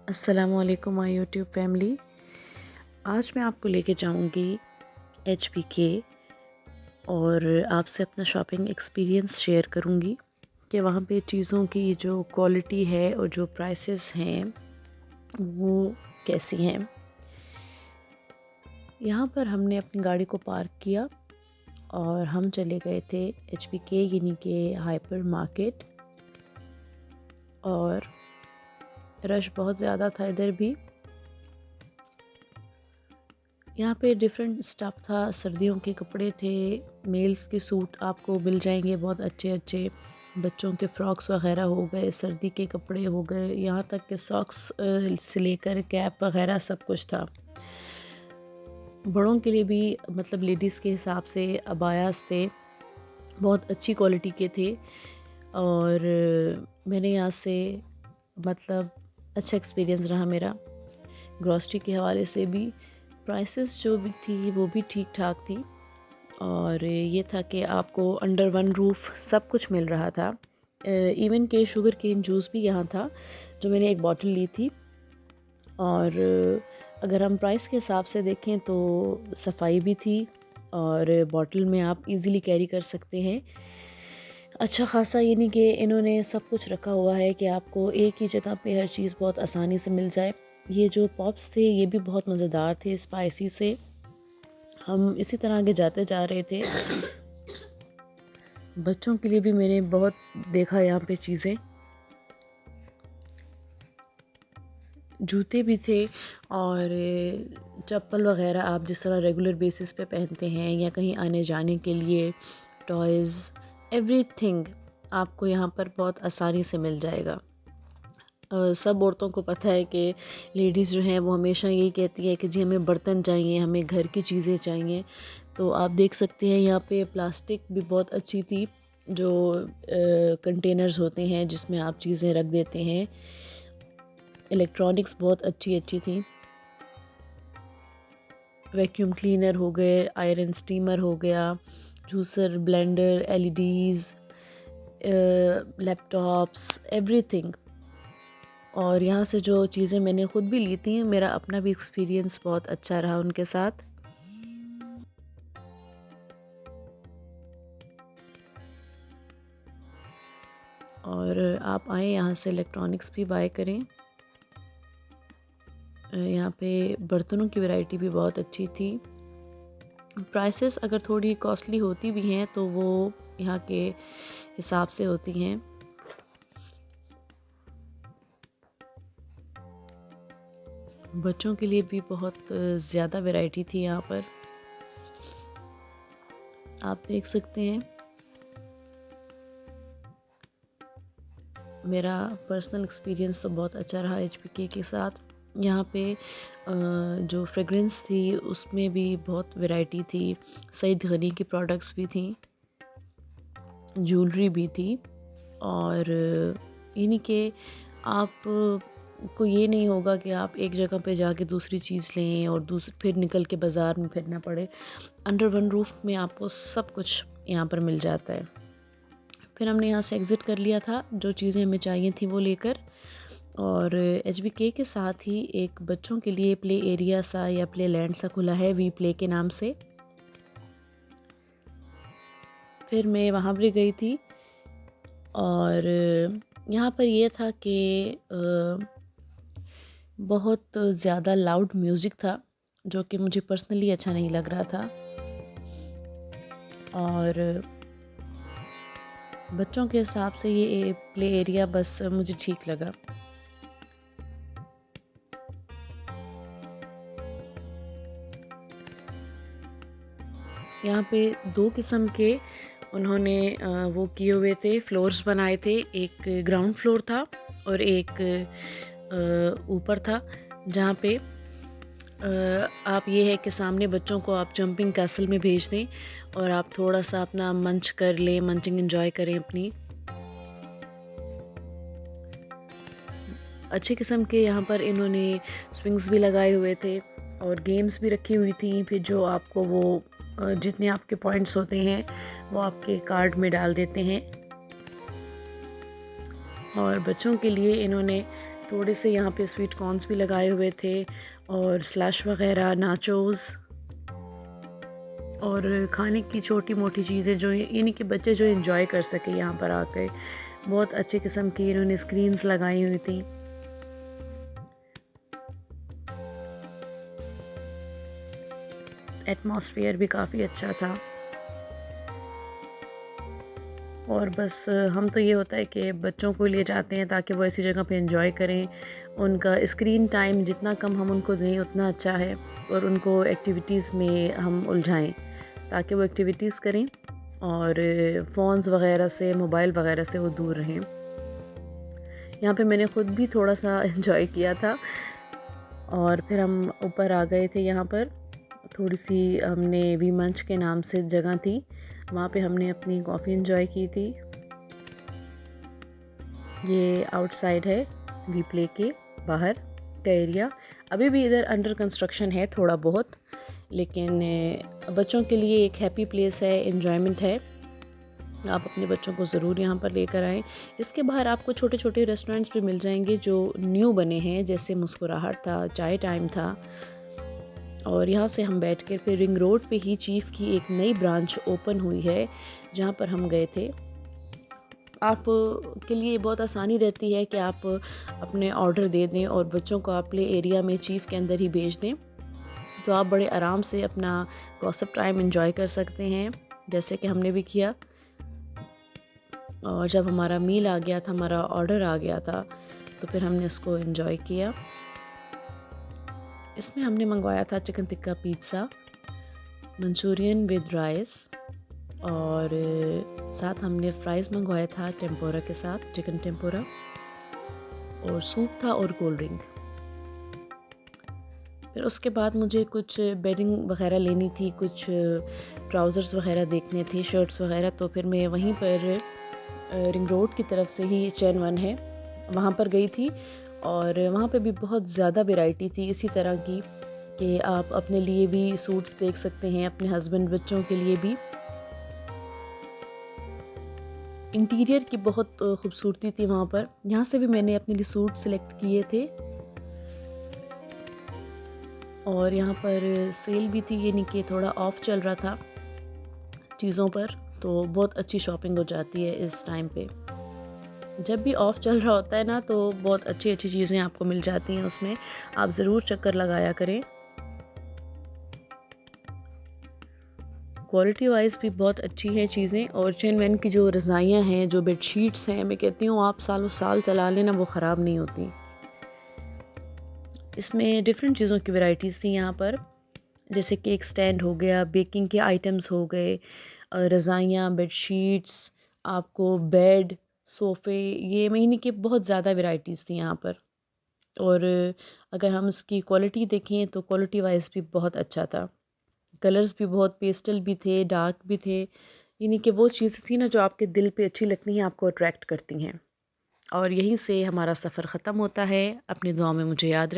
अस्सलामुअलैकुम my YouTube family. आज मैं आपको लेके जाऊंगी HBK और आपसे अपना शॉपिंग एक्सपीरियंस शेयर करूंगी कि वहाँ पे चीज़ों की जो क्वालिटी है और जो प्राइसेस हैं वो कैसी हैं। यहाँ पर हमने अपनी गाड़ी को पार्क किया और हम चले गए थे HBK यानी कि हाइपर मार्केट। और रश बहुत ज़्यादा था इधर भी। यहाँ पे डिफरेंट स्टफ़ था, सर्दियों के कपड़े थे, मेल्स के सूट आपको मिल जाएंगे बहुत अच्छे अच्छे, बच्चों के फ्रॉक्स वगैरह हो गए, सर्दी के कपड़े हो गए, यहाँ तक के सॉक्स से लेकर कैप वगैरह सब कुछ था। बड़ों के लिए भी मतलब लेडीज़ के हिसाब से अबायास थे, बहुत अच्छी क्वालिटी के थे। और मैंने यहाँ से मतलब अच्छा एक्सपीरियंस रहा मेरा। ग्रॉसरी के हवाले से भी प्राइसेस जो भी थी वो भी ठीक ठाक थी। और ये था कि आपको अंडर वन रूफ़ सब कुछ मिल रहा था। इवन के शुगर केन जूस भी यहाँ था जो मैंने एक बॉटल ली थी। और अगर हम प्राइस के हिसाब से देखें तो सफाई भी थी और बॉटल में आप इजीली कैरी कर सकते हैं। अच्छा खासा यानी कि इन्होंने सब कुछ रखा हुआ है कि आपको एक ही जगह पे हर चीज़ बहुत आसानी से मिल जाए। ये जो पॉप्स थे ये भी बहुत मज़ेदार थे, स्पाइसी से। हम इसी तरह आगे जाते जा रहे थे। बच्चों के लिए भी मैंने बहुत देखा यहाँ पे चीज़ें, जूते भी थे और चप्पल वगैरह आप जिस तरह रेगुलर बेसिस पे पहनते हैं या कहीं आने जाने के लिए, टॉयज़, एवरीथिंग आपको यहाँ पर बहुत आसानी से मिल जाएगा। सब औरतों को पता है कि लेडीज़ जो हैं वो हमेशा यही कहती है कि जी हमें बर्तन चाहिए, हमें घर की चीज़ें चाहिए। तो आप देख सकते हैं यहाँ पे प्लास्टिक भी बहुत अच्छी थी, जो कंटेनर्स होते हैं जिसमें आप चीज़ें रख देते हैं। इलेक्ट्रॉनिक्स बहुत अच्छी अच्छी थी, वैक्यूम क्लीनर हो गए, आयरन स्टीमर हो गया, juicer, blender, LEDs, laptops, everything. और यहाँ से जो चीज़ें मैंने ख़ुद भी ली थी, मेरा अपना भी एक्सपीरियंस बहुत अच्छा रहा उनके साथ। और आप आएँ यहाँ से इलेक्ट्रॉनिक्स भी बाय करें। यहाँ पे बर्तनों की वैरायटी भी बहुत अच्छी थी। प्राइसेस अगर थोड़ी कॉस्टली होती भी हैं तो वो यहाँ के हिसाब से होती हैं। बच्चों के लिए भी बहुत ज़्यादा वैरायटी थी यहाँ पर, आप देख सकते हैं। मेरा पर्सनल एक्सपीरियंस तो बहुत अच्छा रहा HBK के साथ। यहाँ पे जो फ्रेगरेंस थी उसमें भी बहुत वैरायटी थी, सईद गनी की प्रोडक्ट्स भी थी, ज्वेलरी भी थी। और यानी कि आप को ये नहीं होगा कि आप एक जगह पे जाके दूसरी चीज़ लें और फिर निकल के बाज़ार में फिरना पड़े। अंडर वन रूफ़ में आपको सब कुछ यहाँ पर मिल जाता है। फिर हमने यहाँ से एग्ज़िट कर लिया था, जो चीज़ें हमें चाहिए थी वो लेकर। और HBK के साथ ही एक बच्चों के लिए प्ले एरिया सा या प्ले लैंड सा खुला है, वी प्ले के नाम से। फिर मैं वहाँ भी गई थी। और यहाँ पर ये था कि बहुत ज़्यादा लाउड म्यूज़िक था जो कि मुझे पर्सनली अच्छा नहीं लग रहा था। और बच्चों के हिसाब से ये प्ले एरिया बस मुझे ठीक लगा। यहाँ पे 2 किस्म के उन्होंने वो किए हुए थे, फ्लोर्स बनाए थे। एक ग्राउंड फ्लोर था और एक ऊपर था, जहाँ पे आप ये है कि सामने बच्चों को आप जंपिंग कैसल में भेज दें और आप थोड़ा सा अपना मंच कर लें, मंचिंग एंजॉय करें अपनी। अच्छे किस्म के यहाँ पर इन्होंने स्विंग्स भी लगाए हुए थे और गेम्स भी रखी हुई थी। फिर जो आपको वो जितने आपके पॉइंट्स होते हैं वो आपके कार्ड में डाल देते हैं। और बच्चों के लिए इन्होंने थोड़े से यहाँ पे स्वीट कॉर्न्स भी लगाए हुए थे और स्लैश वगैरह, नाचोस और खाने की छोटी मोटी चीज़ें जो यानी कि बच्चे जो एंजॉय कर सके यहाँ पर आकर। बहुत अच्छे किस्म की इन्होंने स्क्रीन्स लगाई हुई थी। एटमॉस्फेयर भी काफ़ी अच्छा था। और बस हम तो ये होता है कि बच्चों को ले जाते हैं ताकि वो ऐसी जगह पे एंजॉय करें। उनका स्क्रीन टाइम जितना कम हम उनको दें उतना अच्छा है, और उनको एक्टिविटीज़ में हम उलझाएं ताकि वो एक्टिविटीज़ करें और फ़ोन्स वगैरह से, मोबाइल वगैरह से वो दूर रहें। यहाँ पे मैंने ख़ुद भी थोड़ा सा एंजॉय किया था और फिर हम ऊपर आ गए थे। यहाँ पर थोड़ी सी हमने वी मंच के नाम से जगह थी, वहाँ पे हमने अपनी कॉफ़ी एंजॉय की थी। ये आउटसाइड है वी प्ले के बाहर का एरिया। अभी भी इधर अंडर कंस्ट्रक्शन है थोड़ा बहुत, लेकिन बच्चों के लिए एक हैप्पी प्लेस है, एंजॉयमेंट है। आप अपने बच्चों को ज़रूर यहाँ पर लेकर आएँ। इसके बाहर आपको छोटे छोटे रेस्टोरेंट्स भी मिल जाएंगे जो न्यू बने हैं, जैसे मुस्कुराहट था, चाय टाइम था। और यहाँ से हम बैठ कर फिर रिंग रोड पे ही चीफ़ की एक नई ब्रांच ओपन हुई है जहाँ पर हम गए थे। आप के लिए बहुत आसानी रहती है कि आप अपने ऑर्डर दे दें और बच्चों को आप प्ले एरिया में चीफ़ के अंदर ही भेज दें, तो आप बड़े आराम से अपना गॉसिप टाइम एंजॉय कर सकते हैं, जैसे कि हमने भी किया। और जब हमारा मील आ गया था, हमारा ऑर्डर आ गया था, तो फिर हमने इसको एंजॉय किया। इसमें हमने मंगवाया था chicken tikka pizza, Manchurian with rice, और साथ हमने फ्राइज़ मंगवाया था टेम्पोरा के साथ, चिकन टेम्पोरा, और सूप था और कोल्ड ड्रिंक। फिर उसके बाद मुझे कुछ बेडिंग वगैरह लेनी थी, कुछ ट्राउज़र्स वगैरह देखने थे, शर्ट्स वगैरह। तो फिर मैं वहीं पर रिंग रोड की तरफ से ही चैन वन है, वहाँ पर गई थी। और वहाँ पे भी बहुत ज़्यादा वैरायटी थी इसी तरह की, कि आप अपने लिए भी सूट्स देख सकते हैं, अपने हस्बैंड बच्चों के लिए भी। इंटीरियर की बहुत खूबसूरती थी वहाँ पर। यहाँ से भी मैंने अपने लिए सूट सिलेक्ट किए थे। और यहाँ पर सेल भी थी, यानी कि थोड़ा ऑफ चल रहा था चीज़ों पर, तो बहुत अच्छी शॉपिंग हो जाती है इस टाइम पे। जब भी ऑफ़ चल रहा होता है ना, तो बहुत अच्छी अच्छी चीज़ें आपको मिल जाती हैं उसमें। आप ज़रूर चक्कर लगाया करें। क्वालिटी वाइज़ भी बहुत अच्छी है चीज़ें। और चेन वैन की जो रज़ाइयाँ हैं, जो बेडशीट्स हैं, मैं कहती हूँ आप सालों साल चला लेना, वो ख़राब नहीं होती। इसमें डिफरेंट चीज़ों की वैराइटीज़ थी यहाँ पर, जैसे केक स्टैंड हो गया, बेकिंग के आइटम्स हो गए, रज़ाइयाँ, बेडशीट्स, आपको बेड, सोफ़े, ये महीने की बहुत ज़्यादा वैराइटीज़ थी यहाँ पर। और अगर हम इसकी क्वालिटी देखें तो क्वालिटी वाइज़ भी बहुत अच्छा था। कलर्स भी बहुत पेस्टल भी थे, डार्क भी थे, यानी कि वो चीज़ें थी ना जो आपके दिल पे अच्छी लगती हैं, आपको अट्रैक्ट करती हैं। और यहीं से हमारा सफ़र ख़त्म होता है। अपनी दुआ में मुझे याद रख